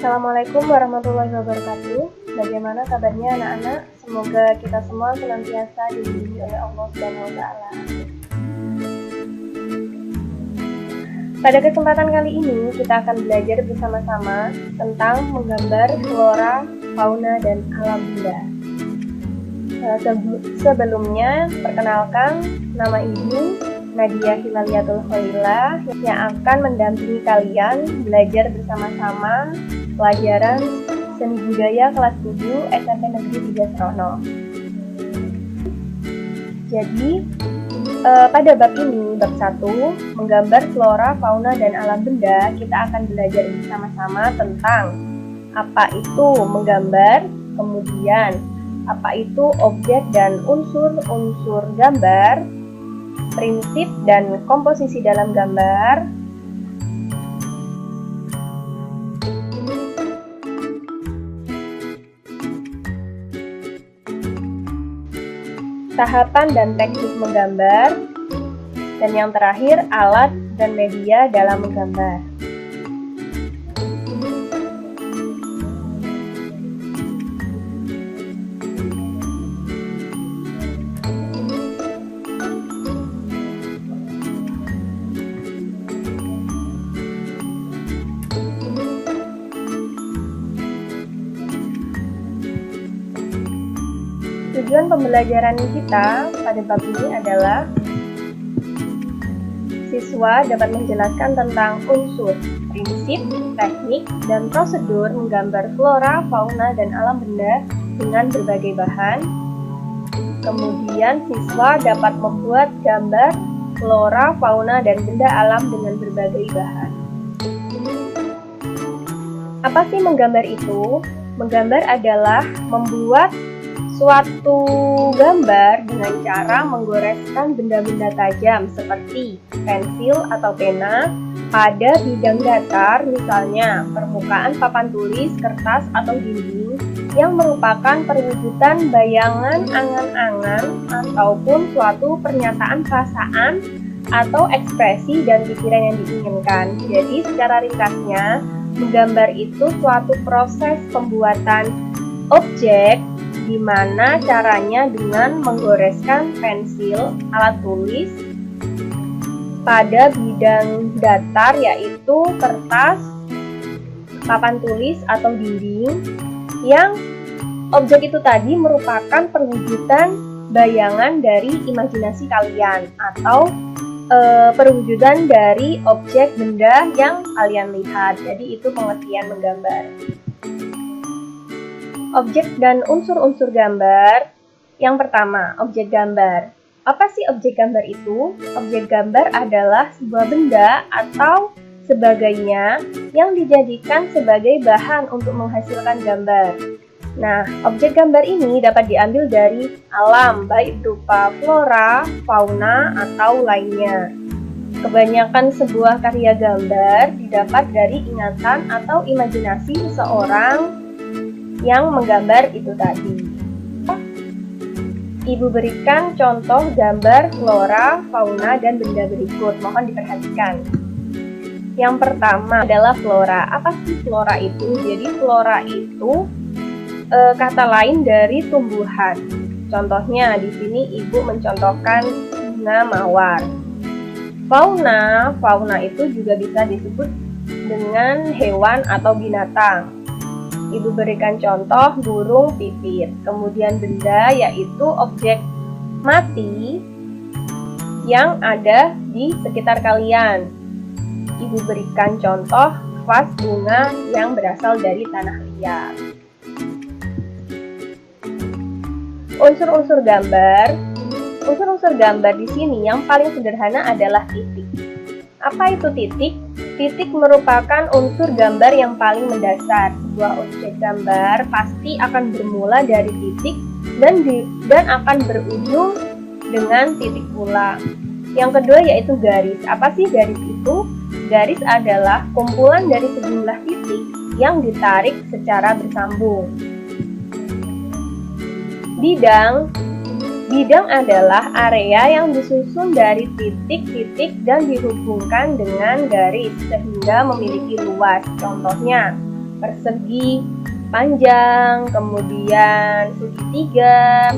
Assalamualaikum warahmatullahi wabarakatuh. Bagaimana kabarnya anak-anak? Semoga kita semua senantiasa dilindungi oleh Allah Subhanahu wa Ta'ala. Pada kesempatan kali ini kita akan belajar bersama-sama tentang menggambar flora, fauna, dan alam benda. Sebelumnya, perkenalkan, nama Ibu Nadia Hilaliatul Kholilah yang akan mendampingi kalian belajar bersama-sama pelajaran Seni Budaya kelas 7 SMP Negeri 3 Serono. Jadi, pada bab ini, bab 1, menggambar flora, fauna, dan alam benda, kita akan belajar bersama-sama tentang apa itu menggambar, kemudian apa itu objek dan unsur-unsur gambar, prinsip dan komposisi dalam gambar, tahapan dan teknik menggambar, dan yang terakhir alat dan media dalam menggambar. Tujuan pembelajaran kita pada bab ini adalah siswa dapat menjelaskan tentang unsur, prinsip, teknik, dan prosedur menggambar flora, fauna, dan alam benda dengan berbagai bahan. Kemudian siswa dapat membuat gambar flora, fauna, dan benda alam dengan berbagai bahan. Apa sih menggambar itu? Menggambar adalah membuat suatu gambar dengan cara menggoreskan benda-benda tajam seperti pensil atau pena pada bidang datar, misalnya permukaan papan tulis, kertas, atau dinding yang merupakan perwujudan bayangan, angan-angan, ataupun suatu pernyataan perasaan atau ekspresi dan pikiran yang diinginkan. Jadi secara ringkasnya, menggambar itu suatu proses pembuatan objek di mana caranya dengan menggoreskan pensil, alat tulis pada bidang datar yaitu kertas, papan tulis atau dinding, yang objek itu tadi merupakan perwujudan bayangan dari imajinasi kalian atau perwujudan dari objek benda yang kalian lihat. Jadi itu pengertian menggambar. Objek dan unsur-unsur gambar. Yang pertama, objek gambar. Apa sih objek gambar itu? Objek gambar adalah sebuah benda atau sebagainya yang dijadikan sebagai bahan untuk menghasilkan gambar. Nah, objek gambar ini dapat diambil dari alam, baik berupa flora, fauna, atau lainnya. Kebanyakan sebuah karya gambar didapat dari ingatan atau imajinasi seseorang yang menggambar itu tadi. Ibu berikan contoh gambar flora, fauna, dan benda berikut. Mohon diperhatikan. Yang pertama adalah flora. Apa sih flora itu? Jadi flora itu kata lain dari tumbuhan. Contohnya di sini ibu mencontohkan bunga mawar. Fauna itu juga bisa disebut dengan hewan atau binatang. Ibu berikan contoh burung pipit. Kemudian benda yaitu objek mati yang ada di sekitar kalian. Ibu berikan contoh vas bunga yang berasal dari tanah liat. Unsur-unsur gambar. Unsur-unsur gambar di sini yang paling sederhana adalah titik. Apa itu titik? Titik merupakan unsur gambar yang paling mendasar. Sebuah objek gambar pasti akan bermula dari titik dan akan berujung dengan titik pula. Yang kedua yaitu garis. Apa sih garis itu? Garis adalah kumpulan dari sejumlah titik yang ditarik secara bersambung. Bidang. Bidang adalah area yang disusun dari titik-titik dan dihubungkan dengan garis sehingga memiliki luas. Contohnya, persegi, panjang, kemudian segitiga,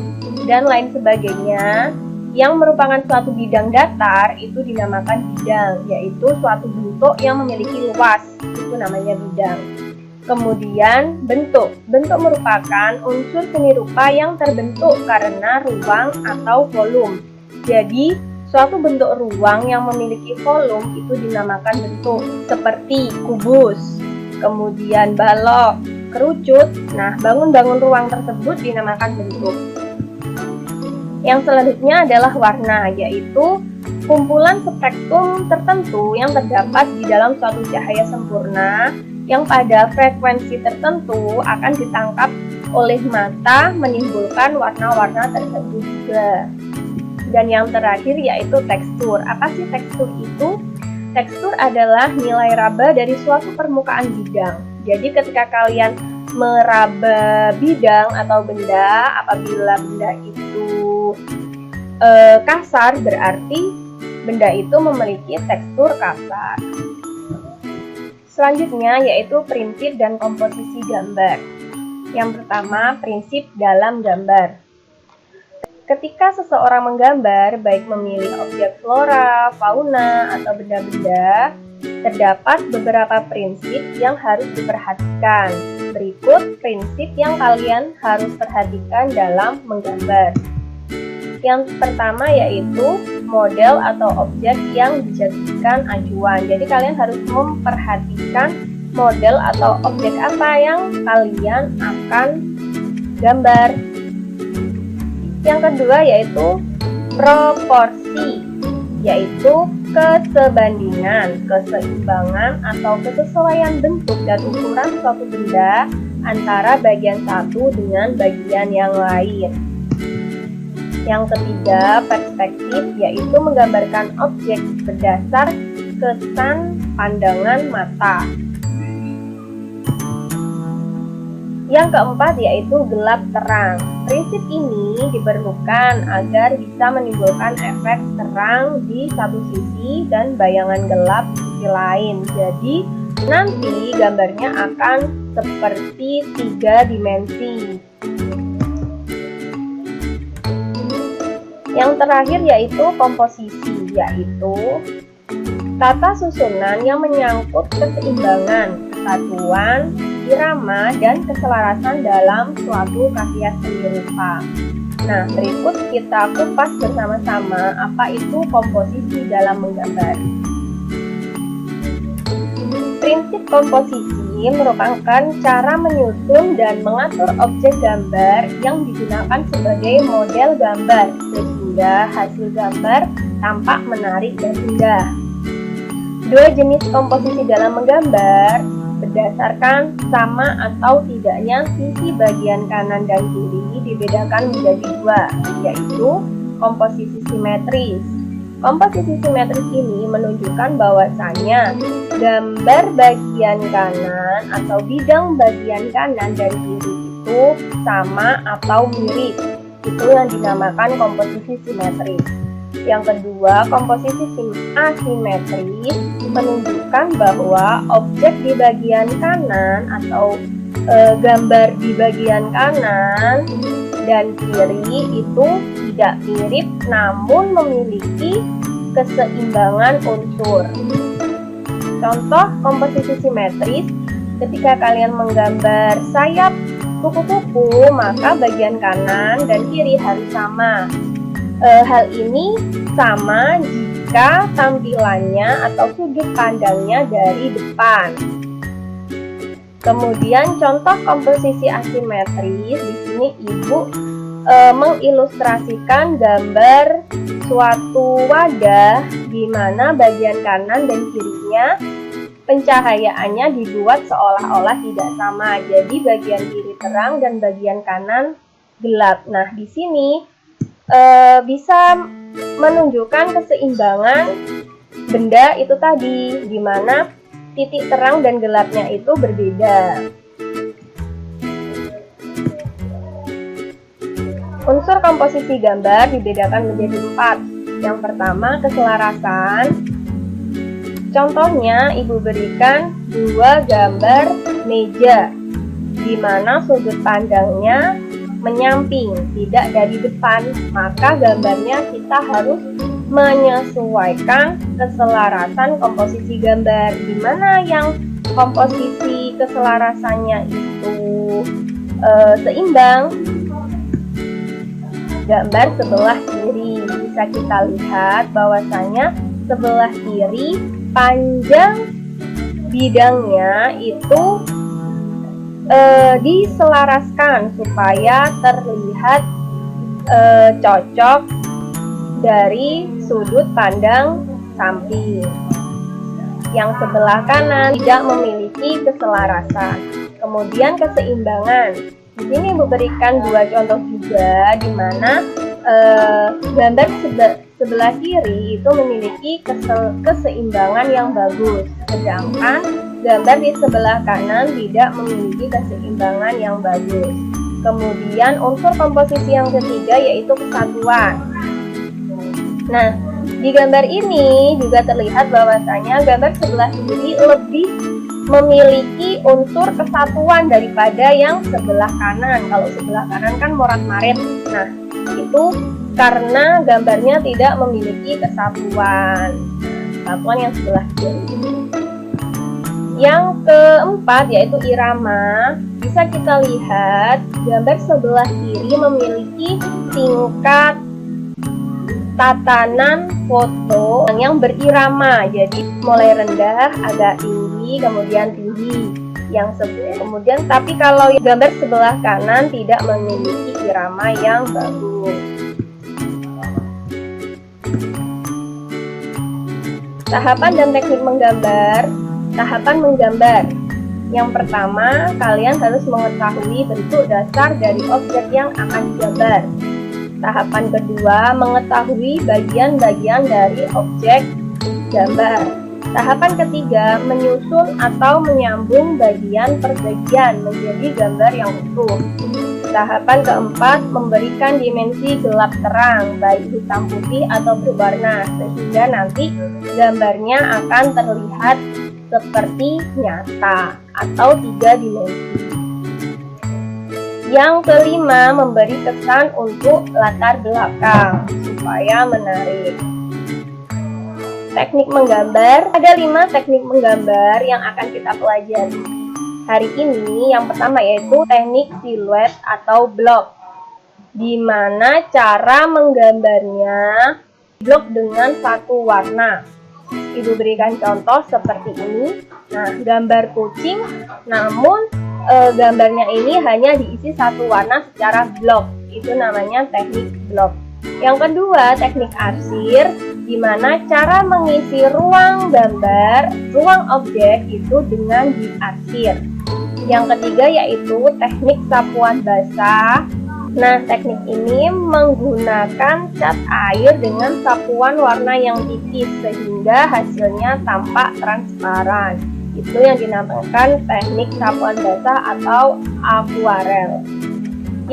dan lain sebagainya. Yang merupakan suatu bidang datar itu dinamakan bidang, yaitu suatu bentuk yang memiliki luas, itu namanya bidang. Kemudian bentuk merupakan unsur seni rupa yang terbentuk karena ruang atau volume. Jadi suatu bentuk ruang yang memiliki volume itu dinamakan bentuk, seperti kubus, kemudian balok, kerucut. Nah, bangun-bangun ruang tersebut dinamakan bentuk. Yang selanjutnya adalah warna, yaitu kumpulan spektrum tertentu yang terdapat di dalam suatu cahaya sempurna yang pada frekuensi tertentu akan ditangkap oleh mata, menimbulkan warna-warna tertentu juga. Dan yang terakhir yaitu tekstur. Apa sih tekstur itu? Tekstur adalah nilai raba dari suatu permukaan bidang. Jadi ketika kalian meraba bidang atau benda, apabila benda itu kasar, berarti benda itu memiliki tekstur kasar. Selanjutnya yaitu prinsip dan komposisi gambar. Yang pertama, prinsip dalam gambar. Ketika seseorang menggambar, baik memilih objek flora, fauna, atau benda-benda, terdapat beberapa prinsip yang harus diperhatikan. Berikut prinsip yang kalian harus perhatikan dalam menggambar. Yang pertama yaitu model atau objek yang dijadikan acuan. Jadi kalian harus memperhatikan model atau objek apa yang kalian akan gambar. Yang kedua yaitu proporsi, yaitu kesebandingan, keseimbangan atau kesesuaian bentuk dan ukuran suatu benda antara bagian satu dengan bagian yang lain. Yang ketiga, perspektif, yaitu menggambarkan objek berdasar kesan pandangan mata. Yang keempat yaitu gelap terang. Prinsip ini diperlukan agar bisa menimbulkan efek terang di satu sisi dan bayangan gelap di sisi lain. Jadi nanti gambarnya akan seperti 3 dimensi. Yang terakhir yaitu komposisi, yaitu tata susunan yang menyangkut keseimbangan, kesatuan, irama, dan keselarasan dalam suatu karya seni rupa. Nah, berikut kita kupas bersama-sama apa itu komposisi dalam menggambar. Prinsip komposisi merupakan cara menyusun dan mengatur objek gambar yang digunakan sebagai model gambar sehingga hasil gambar tampak menarik dan indah. Dua jenis komposisi dalam menggambar berdasarkan sama atau tidaknya sisi bagian kanan dan kiri dibedakan menjadi dua, yaitu komposisi simetris. Komposisi simetris ini menunjukkan bahwasanya gambar bagian kanan atau bidang bagian kanan dan kiri itu sama atau mirip. Itu yang dinamakan komposisi simetris. Yang kedua, komposisi asimetris menunjukkan bahwa objek di bagian kanan atau gambar di bagian kanan dan kiri itu tidak mirip namun memiliki keseimbangan unsur. Contoh komposisi simetris, ketika kalian menggambar sayap kupu-kupu, maka bagian kanan dan kiri harus sama. Hal ini sama jika tampilannya atau sudut pandangnya dari depan. Kemudian contoh komposisi asimetris, di sini Ibu mengilustrasikan gambar suatu wadah di mana bagian kanan dan kirinya pencahayaannya dibuat seolah-olah tidak sama. Jadi bagian kiri terang dan bagian kanan gelap. Nah, di sini bisa menunjukkan keseimbangan benda itu tadi, di mana titik terang dan gelapnya itu berbeda. Unsur komposisi gambar dibedakan menjadi 4. Yang pertama, keselarasan. Contohnya Ibu berikan dua gambar meja, di mana sudut pandangnya menyamping, tidak dari depan. Maka gambarnya kita harus menyesuaikan keselarasan komposisi gambar. Di mana yang komposisi keselarasannya itu seimbang, gambar sebelah kiri. Bisa kita lihat bahwasanya sebelah kiri panjang bidangnya itu diselaraskan supaya terlihat cocok dari sudut pandang samping. Yang sebelah kanan tidak memiliki keselarasan. Kemudian keseimbangan. Di sini memberikan dua contoh juga, di mana gambar sebelah kiri itu memiliki keseimbangan yang bagus, sedangkan gambar di sebelah kanan tidak memiliki keseimbangan yang bagus. Kemudian unsur komposisi yang ketiga yaitu kesatuan. Nah, di gambar ini juga terlihat bahwasanya gambar sebelah kiri lebih memiliki unsur kesatuan daripada yang sebelah kanan. Kalau sebelah kanan kan morat-marit. Nah, itu karena gambarnya tidak memiliki kesatuan. Kesatuan yang sebelah kiri. Yang keempat yaitu irama. Bisa kita lihat gambar sebelah kiri memiliki tingkat tatanan foto yang berirama, jadi mulai rendah, agak tinggi, kemudian tinggi, kemudian tapi kalau gambar sebelah kanan tidak memiliki irama yang bagus. Tahapan dan teknik menggambar. Tahapan menggambar. Yang pertama, kalian harus mengetahui bentuk dasar dari objek yang akan digambar. Tahapan kedua, mengetahui bagian-bagian dari objek gambar. Tahapan ketiga, menyusun atau menyambung bagian per bagian menjadi gambar yang utuh. Tahapan keempat, memberikan dimensi gelap terang, baik hitam putih atau berwarna, sehingga nanti gambarnya akan terlihat seperti nyata atau 3 dimensi. Yang kelima, memberi kesan untuk latar belakang supaya menarik. Teknik menggambar. Ada 5 teknik menggambar yang akan kita pelajari hari ini. Yang pertama yaitu teknik siluet atau blok, di mana cara menggambarnya blok dengan satu warna. Ibu berikan contoh seperti ini. Nah, gambar kucing, namun gambarnya ini hanya diisi satu warna secara blok. Itu namanya teknik blok. Yang kedua, teknik arsir, di mana cara mengisi ruang gambar, ruang objek itu dengan diarsir. Yang ketiga yaitu teknik sapuan basah. Nah, teknik ini menggunakan cat air dengan sapuan warna yang tipis sehingga hasilnya tampak transparan. Itu yang dinamakan teknik sapuan basah atau akuarel.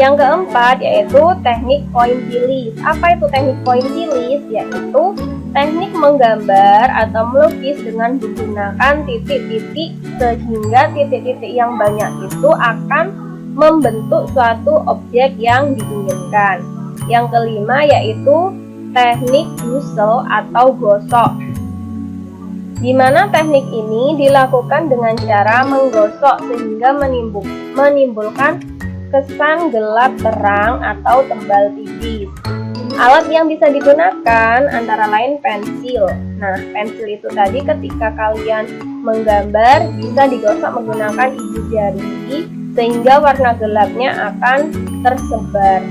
Yang keempat yaitu teknik pointillis. Apa itu teknik pointillis? Yaitu teknik menggambar atau melukis dengan menggunakan titik-titik sehingga titik-titik yang banyak itu akan membentuk suatu objek yang diinginkan. Yang kelima yaitu teknik gusel atau gosok, di mana teknik ini dilakukan dengan cara menggosok sehingga menimbulkan kesan gelap terang atau tebal tipis. Alat yang bisa digunakan antara lain pensil. Nah, pensil itu tadi ketika kalian menggambar bisa digosok menggunakan ibu jari sehingga warna gelapnya akan tersebar.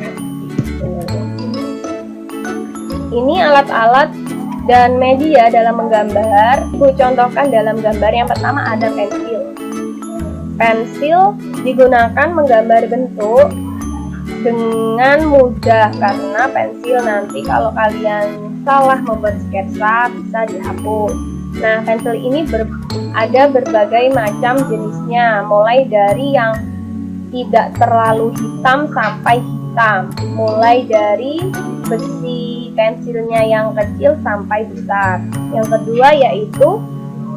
Ini alat-alat dan media dalam menggambar. Ibu contohkan dalam gambar. Yang pertama ada pensil. Pensil digunakan menggambar bentuk dengan mudah karena pensil nanti kalau kalian salah membuat sketsa bisa dihapus. Nah, pensil ini ada berbagai macam jenisnya, mulai dari yang tidak terlalu hitam sampai hitam, mulai dari besi pensilnya yang kecil sampai besar. Yang kedua yaitu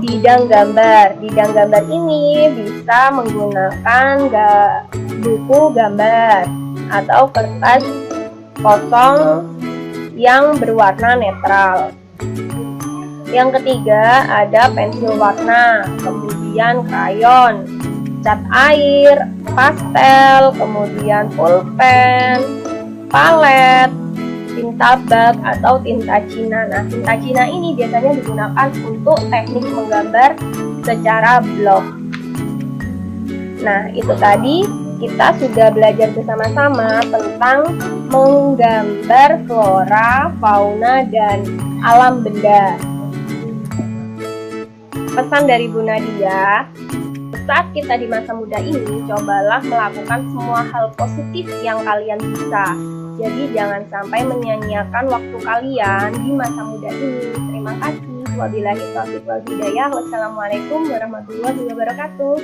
bidang gambar. Bidang gambar ini bisa menggunakan buku gambar atau kertas kosong yang berwarna netral. Yang ketiga ada pensil warna, kemudian krayon, cat air, pastel, kemudian pulpen, palet, tinta bak atau tinta Cina. Nah, tinta Cina ini biasanya digunakan untuk teknik menggambar secara blok. Nah, itu tadi kita sudah belajar bersama-sama tentang menggambar flora, fauna, dan alam benda. Pesan dari Bu Nadia, saat kita di masa muda ini, cobalah melakukan semua hal positif yang kalian bisa. Jadi jangan sampai menyia-nyiakan waktu kalian di masa muda ini. Terima kasih. Wabillahi taufiq wal hidayah. Wassalamualaikum warahmatullahi wabarakatuh.